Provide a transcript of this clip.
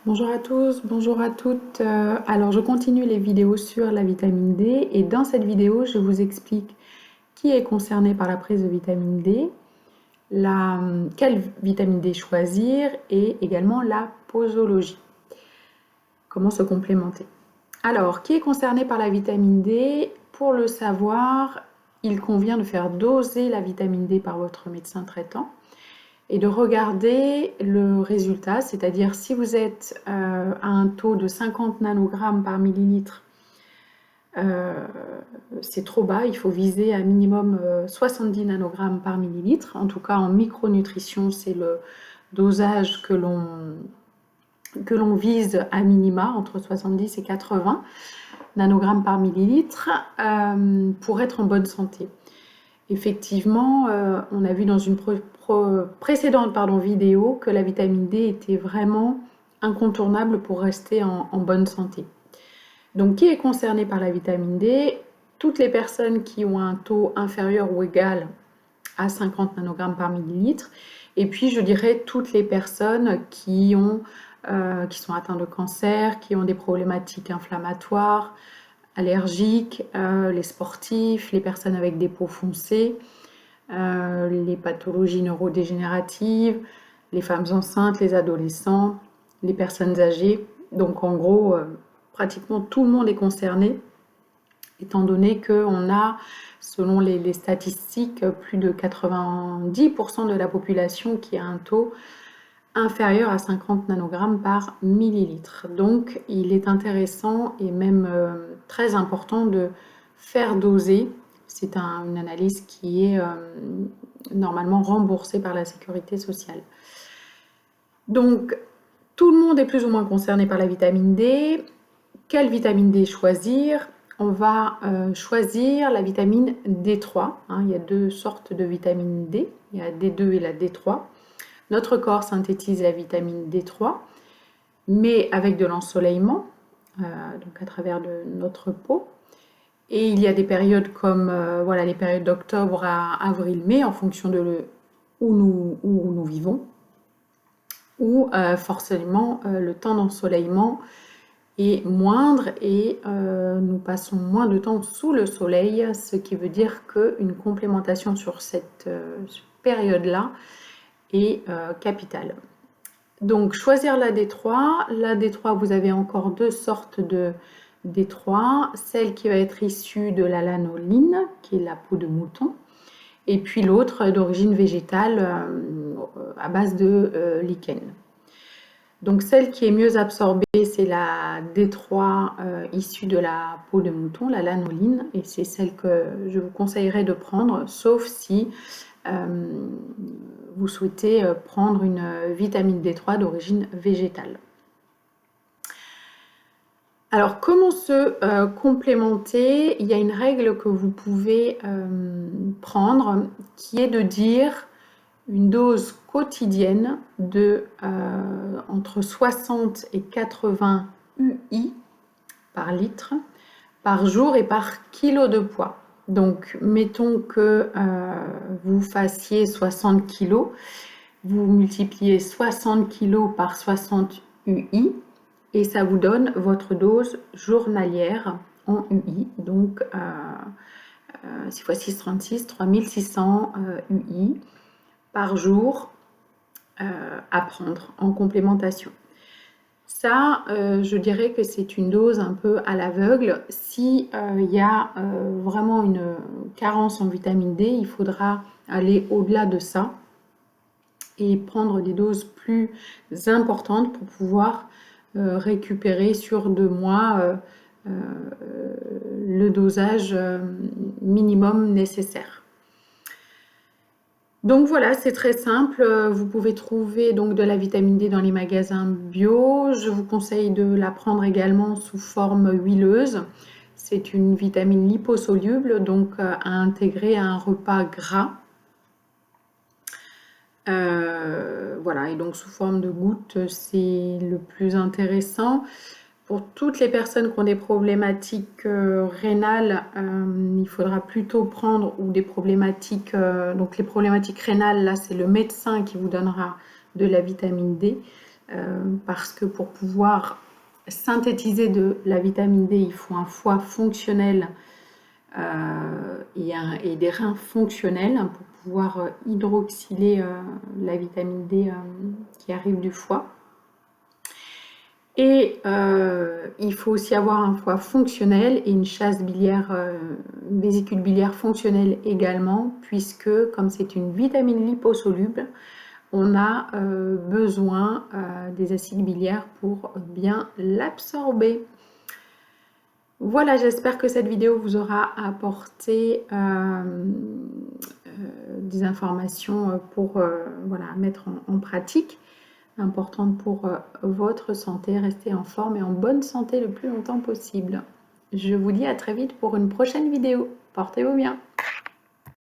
Bonjour à tous, bonjour à toutes. Alors, je continue les vidéos sur la vitamine D et dans cette vidéo, je vous explique qui est concerné par la prise de vitamine D, quelle vitamine D choisir et également la posologie. Comment se complémenter. Alors, qui est concerné par la vitamine D? Pour le savoir, il convient de faire doser la vitamine D par votre médecin traitant et de regarder le résultat, c'est-à-dire si vous êtes à un taux de 50 nanogrammes par millilitre, c'est trop bas, il faut viser un minimum 70 nanogrammes par millilitre. En tout cas, en micronutrition, c'est le dosage que l'on vise à minima, entre 70 et 80 nanogrammes par millilitre, pour être en bonne santé. Effectivement, on a vu dans une précédente vidéo que la vitamine D était vraiment incontournable pour rester en bonne santé. Donc, qui est concerné par la vitamine D? Toutes les personnes qui ont un taux inférieur ou égal à 50 nanogrammes par millilitre. Et puis, je dirais toutes les personnes qui sont atteintes de cancer, qui ont des problématiques inflammatoires, allergiques, les sportifs, les personnes avec des peaux foncées, les pathologies neurodégénératives, les femmes enceintes, les adolescents, les personnes âgées. Donc en gros, pratiquement tout le monde est concerné, étant donné qu'on a, selon les statistiques, plus de 90% de la population qui a un taux inférieur à 50 nanogrammes par millilitre. Donc il est intéressant et même très important de faire doser. C'est une analyse qui est normalement remboursée par la sécurité sociale. Donc tout le monde est plus ou moins concerné par la vitamine D. Quelle vitamine D choisir? On va choisir la vitamine D3. Il y a deux sortes de vitamine D. Il y a D2 et la D3. Notre corps synthétise la vitamine D3, mais avec de l'ensoleillement, donc à travers de notre peau. Et il y a des périodes comme les périodes d'octobre à avril-mai, en fonction de où nous vivons, où forcément le temps d'ensoleillement est moindre et nous passons moins de temps sous le soleil, ce qui veut dire qu'une complémentation sur cette période-là est capitale. Donc choisir la D3. La D3, vous avez encore deux sortes de D3. Celle qui va être issue de la lanoline, qui est la peau de mouton, et puis l'autre d'origine végétale à base de lichen. Donc celle qui est mieux absorbée, c'est la D3 issue de la peau de mouton, la lanoline, et c'est celle que je vous conseillerais de prendre, sauf si vous souhaitez prendre une vitamine D3 d'origine végétale. Alors, comment se complémenter? Il y a une règle que vous pouvez prendre qui est de dire une dose quotidienne de entre 60 et 80 UI par litre par jour et par kilo de poids. Donc, mettons que vous fassiez 60 kg, vous multipliez 60 kg par 60 UI et ça vous donne votre dose journalière en UI. Donc, 6 x 6, 36, 3600 UI par jour à prendre en complémentation. Ça, je dirais que c'est une dose un peu à l'aveugle. Si il y a vraiment une carence en vitamine D, il faudra aller au-delà de ça et prendre des doses plus importantes pour pouvoir récupérer sur 2 mois le dosage minimum nécessaire. Donc voilà, c'est très simple. Vous pouvez trouver donc de la vitamine D dans les magasins bio. Je vous conseille de la prendre également sous forme huileuse. C'est une vitamine liposoluble, donc à intégrer à un repas gras. Voilà, et donc sous forme de gouttes, c'est le plus intéressant. Pour toutes les personnes qui ont des problématiques rénales, il faudra plutôt prendre ou des problématiques, donc les problématiques rénales, là c'est le médecin qui vous donnera de la vitamine D. parce que pour pouvoir synthétiser de la vitamine D, il faut un foie fonctionnel et des reins fonctionnels pour pouvoir hydroxyler la vitamine D qui arrive du foie. Et il faut aussi avoir un foie fonctionnel et une chasse biliaire, une vésicule biliaire fonctionnelle également, puisque comme c'est une vitamine liposoluble, on a besoin des acides biliaires pour bien l'absorber. Voilà, j'espère que cette vidéo vous aura apporté des informations pour voilà, mettre en pratique, importantes pour votre santé, rester en forme et en bonne santé le plus longtemps possible. Je vous dis à très vite pour une prochaine vidéo. Portez-vous bien.